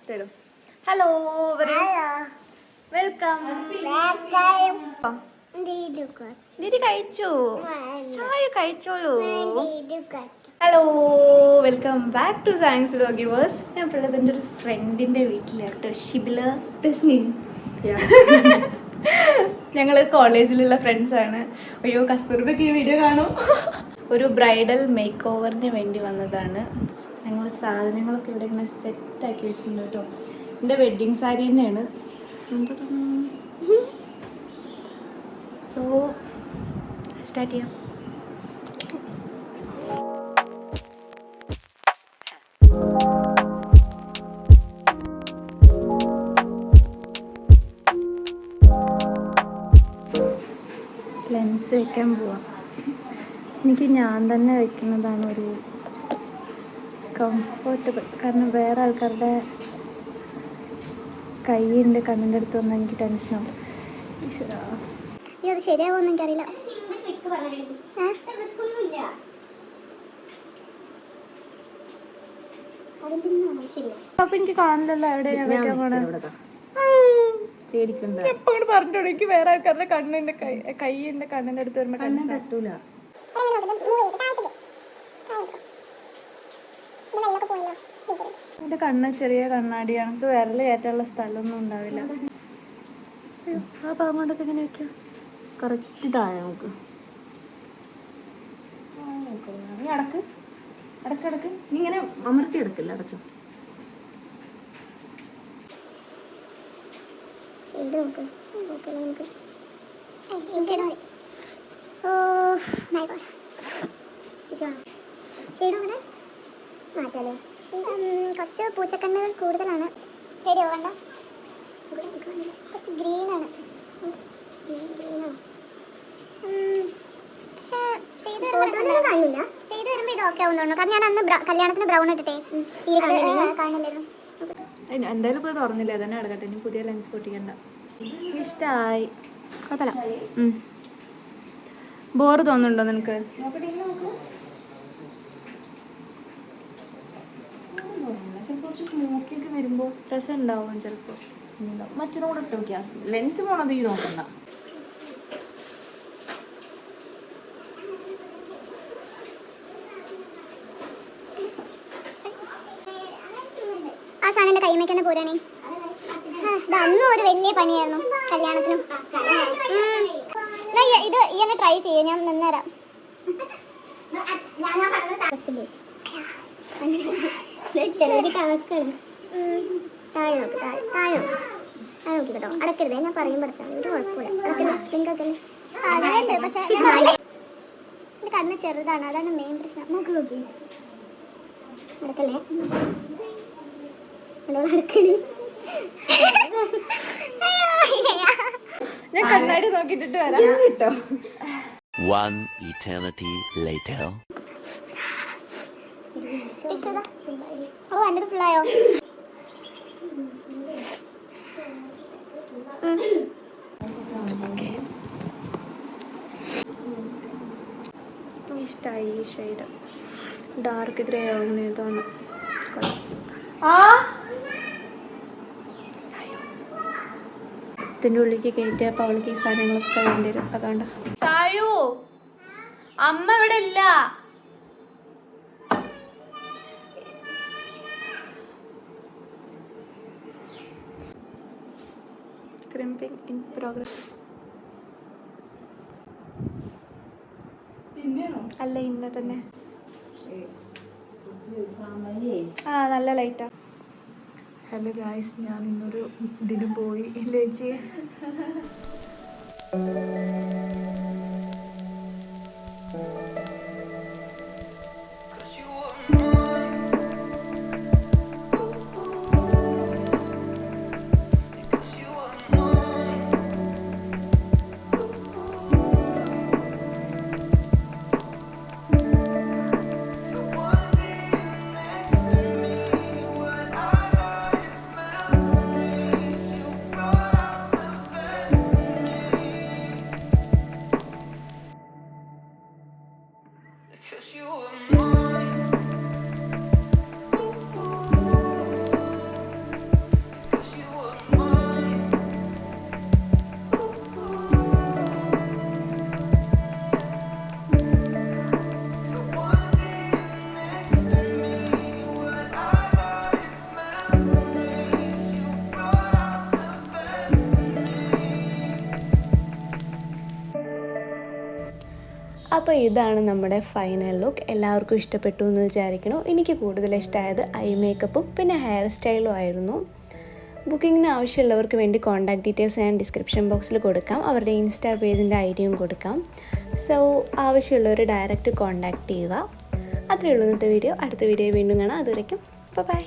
തരും. Hello welcome. Didi കഴിച്ചു, ചായ കഴിച്ചോളൂ. Hello welcome back two science vloggers. ഞാൻ ഇപ്പോൾ എൻ്റെ ഒരു ഫ്രണ്ടിൻ്റെ വീട്ടിലാട്ടോ, ഷിബില തസ്നീം. ഞങ്ങൾ കോളേജിലുള്ള ഫ്രണ്ട്സാണ്. അയ്യോ കസ്തൂർബയ്ക്ക് ഈ വീഡിയോ കാണും. ഒരു ബ്രൈഡൽ മേക്ക് ഓവറിന് വേണ്ടി വന്നതാണ്. ഞങ്ങൾ സാധനങ്ങളൊക്കെ ഇവിടെ ഇങ്ങനെ സെറ്റാക്കി വെച്ചിട്ടുണ്ട് കേട്ടോ. എൻ്റെ വെഡ്ഡിങ് സാരി തന്നെയാണ്. സോ സ്റ്റാർട്ട് ചെയ്യാം. ലെൻസ് വെക്കാൻ പോവാം. എനിക്ക് ഞാൻ തന്നെ വെക്കുന്നതാണ് ഒരു കംഫർട്ടബിൾ. കാരണം വേറെ ആൾക്കാരുടെ കൈയിൻ്റെ കണ്ണിൻ്റെ അടുത്ത് വന്നാൽ എനിക്ക് ടെൻഷനാവും. അത് ശരിയാവുമെന്ന് എനിക്കറിയില്ല. അപ്പൊ എനിക്ക് കാണില്ലല്ലോ എവിടെ ഞാൻ വെക്കാൻ പോണേ. എപ്പോഴും പറഞ്ഞോ, എനിക്ക് വേറെ ആൾക്കാരുടെ കണ്ണിന്റെ കൈയിന്റെ കണ്ണിന്റെ അടുത്ത് വരുമ്പോ കണ്ണിന് തട്ടൂല. എന്റെ കണ്ണ് ചെറിയ കണ്ണാടിയാണ്, എനിക്ക് വിരൽ കയറ്റാനുള്ള സ്ഥലമൊന്നും ഉണ്ടാവില്ല. ആ ഭാഗം കൊണ്ടൊക്കെ എങ്ങനെ വെക്കാം? കറക്റ്റ് താഴെ നമുക്ക്. നീ അടക്ക് അടക്ക്. നീ ഇങ്ങനെ അമർത്തി എടുക്കില്ല, അടച്ചോ. മാറ്റാലേ? കുറച്ച് പൂച്ചക്കണ്ണുകൾ കൂടുതലാണ്. ശരിയോ? വേണ്ട, കുറച്ച് ഗ്രീനാണ്. പക്ഷേ ചെയ്ത് കാണില്ല. ചെയ്ത് വരുമ്പോൾ ഇത് ഓക്കെ ആവുന്നുണ്ടോ? കാരണം ഞാൻ അന്ന് കല്യാണത്തിന് ബ്രൗൺ ഇട്ടിട്ടേ തീരെ കാണില്ലായിരുന്നു. എന്തായാലും ഇപ്പോൾ തുറന്നില്ല, അതന്നെ കിടക്കട്ടെ. ഇനി പുതിയ ലെൻസ് പൊട്ടിക്കണ്ട. ഇഷ്ടമായി, കുഴപ്പമില്ല. ബോറ് തോന്നുന്നുണ്ടോ നിനക്ക്? സ്മോക്കിയൊക്കെ വരുമ്പോൾ രസം ഉണ്ടാവും ചിലപ്പോൾ. മറ്റൊന്നുകൂടെ ഇട്ട് നോക്കിയാ ലെൻസ് പോണത് ഈ നോക്കണ്ട. ആ സാധനം കൈമയ്ക്ക് തന്നെ പോരാണേ. അന്നും ഒരു വലിയ പണിയായിരുന്നു കല്യാണത്തിനും. ഇത് ഈ തന്നെ ട്രൈ ചെയ്യ, ഞാൻ നിന്നേരാം. താഴെ നോക്ക്, താഴെ നോക്കി കേട്ടോ. അടക്കരുതേ, ഞാൻ പറയും പഠിച്ചാൽ ഒരു കുഴപ്പമില്ല. അടക്കല്ലേ, പിങ്കൊക്കെല്ലേ? അങ്ങനെയുണ്ട്, പക്ഷെ എൻ്റെ കണ്ണ് ചെറുതാണ്, അതാണ് മെയിൻ പ്രശ്നം. നോക്കി അടക്കല്ലേ, അടക്കണേ. ഞാൻ കണ്ണാടി നോക്കിട്ടിട്ട് വരാം കേട്ടോ. One eternity later. ഓ, എൻ്റെ ഫുള്ളായോ? ഇഷ്ടമായി ഈ ഷെയ്ഡ്. ഡാർക്ക് ഗ്രേ ആവുന്ന ഇതാണ്. ഇതിൻ്റെ ഉള്ളിലേക്ക് കയറ്റിയപ്പോൾ അവൾക്ക് ഈ സാധനങ്ങളൊക്കെ വേണ്ടി വരും. അതുകൊണ്ട് സായു അമ്മ ഇവിടെ ഇല്ല. Crimping in progress. അല്ല, ഇന്ന തന്നെ. ആ, നല്ല ലൈറ്റാ. ഹലോ ഗായ്സ്, ഞാൻ ഇന്നൊരു ഇതിന് പോയി ചേച്ചി. അപ്പോൾ ഇതാണ് നമ്മുടെ ഫൈനൽ ലുക്ക്. എല്ലാവർക്കും ഇഷ്ടപ്പെട്ടു എന്ന് വിചാരിക്കണു. എനിക്ക് കൂടുതൽ ഇഷ്ടമായത് ഐ മേക്കപ്പും പിന്നെ ഹെയർ സ്റ്റൈലും ആയിരുന്നു. ബുക്കിങ്ങിന് ആവശ്യമുള്ളവർക്ക് വേണ്ടി കോൺടാക്ട് ഡീറ്റെയിൽസ് ഞാൻ ഡിസ്ക്രിപ്ഷൻ ബോക്സിൽ കൊടുക്കാം. അവരുടെ ഇൻസ്റ്റാ പേജിൻ്റെ ഐഡിയും കൊടുക്കാം. സോ ആവശ്യമുള്ളവർ ഡയറക്റ്റ് കോൺടാക്റ്റ് ചെയ്യുക. അത്രയേ ഉള്ളൂ ഇന്നത്തെ വീഡിയോ. അടുത്ത വീഡിയോ വീണ്ടും കാണാം. അതുവരയ്ക്കും ബൈ.